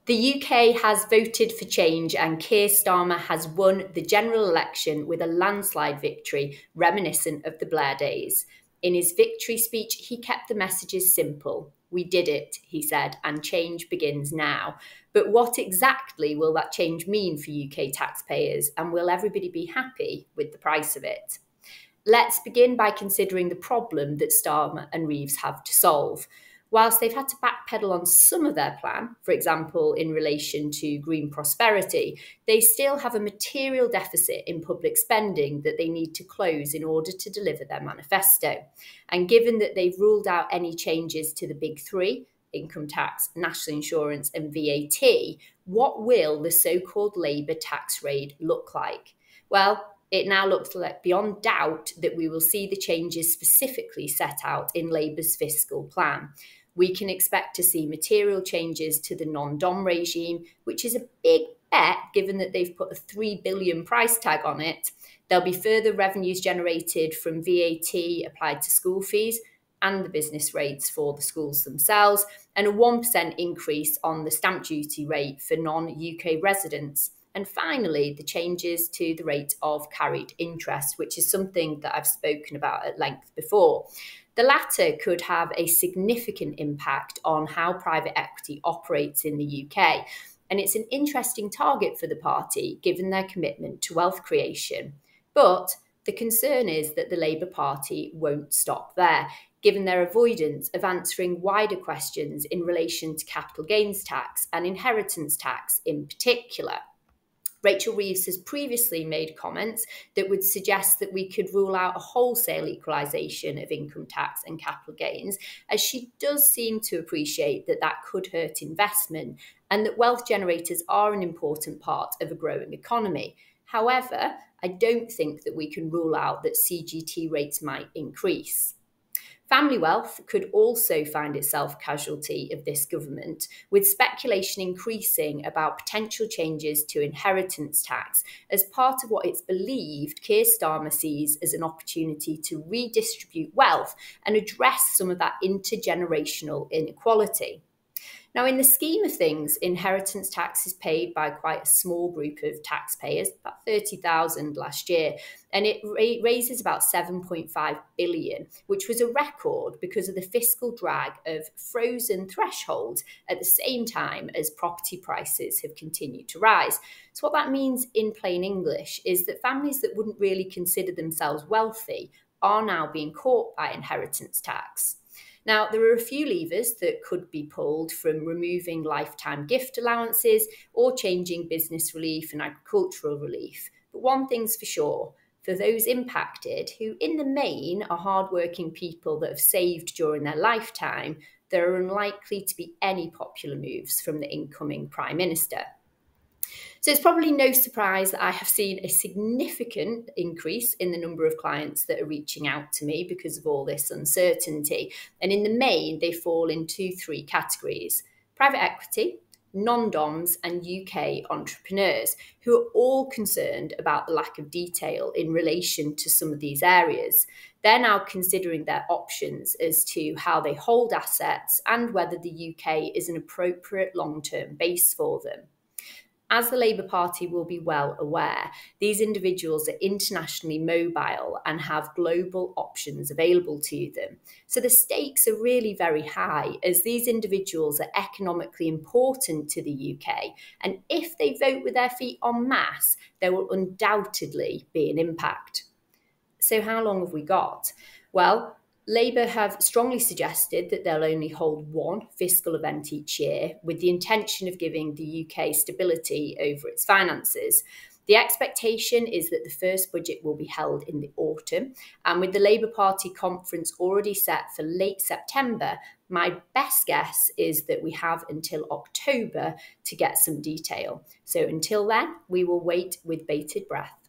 The UK has voted for change and Keir Starmer has won the general election with a landslide victory reminiscent of the Blair days. In his victory speech, he kept the messages simple. We did it, he said, and change begins now. But what exactly will that change mean for UK taxpayers, and will everybody be happy with the price of it? Let's begin by considering the problem that Starmer and Reeves have to solve. Whilst they've had to backpedal on some of their plan, for example, in relation to green prosperity, they still have a material deficit in public spending that they need to close in order to deliver their manifesto. And given that they've ruled out any changes to the big three, income tax, national insurance and VAT, what will the so-called Labour tax raid look like? Well, it now looks like beyond doubt that we will see the changes specifically set out in Labour's fiscal plan. We can expect to see material changes to the non-dom regime, which is a big bet given that they've put a £3 billion price tag on it. There'll be further revenues generated from VAT applied to school fees and the business rates for the schools themselves, and a 1% increase on the stamp duty rate for non-UK residents. And finally, the changes to the rate of carried interest, which is something that I've spoken about at length before. The latter could have a significant impact on how private equity operates in the UK. And it's an interesting target for the party, given their commitment to wealth creation. But the concern is that the Labour Party won't stop there, given their avoidance of answering wider questions in relation to capital gains tax and inheritance tax in particular. Rachel Reeves has previously made comments that would suggest that we could rule out a wholesale equalisation of income tax and capital gains, as she does seem to appreciate that that could hurt investment and that wealth generators are an important part of a growing economy. However, I don't think that we can rule out that CGT rates might increase. Family wealth could also find itself casualty of this government, with speculation increasing about potential changes to inheritance tax as part of what it's believed Keir Starmer sees as an opportunity to redistribute wealth and address some of that intergenerational inequality. Now, in the scheme of things, inheritance tax is paid by quite a small group of taxpayers, about 30,000 last year, and it raises about 7.5 billion, which was a record because of the fiscal drag of frozen thresholds at the same time as property prices have continued to rise. So what that means in plain English is that families that wouldn't really consider themselves wealthy are now being caught by inheritance tax. Now, there are a few levers that could be pulled, from removing lifetime gift allowances or changing business relief and agricultural relief. But one thing's for sure, for those impacted, who in the main are hardworking people that have saved during their lifetime, there are unlikely to be any popular moves from the incoming Prime Minister. So it's probably no surprise that I have seen a significant increase in the number of clients that are reaching out to me because of all this uncertainty. And in the main, they fall into three categories: private equity, non-doms and UK entrepreneurs, who are all concerned about the lack of detail in relation to some of these areas. They're now considering their options as to how they hold assets and whether the UK is an appropriate long-term base for them. As the Labour Party will be well aware, these individuals are internationally mobile and have global options available to them. So the stakes are really very high, as these individuals are economically important to the UK. And if they vote with their feet en masse, there will undoubtedly be an impact. So how long have we got? Well, Labour have strongly suggested that they'll only hold one fiscal event each year, with the intention of giving the UK stability over its finances. The expectation is that the first budget will be held in the autumn, and with the Labour Party conference already set for late September, my best guess is that we have until October to get some detail. So until then, we will wait with bated breath.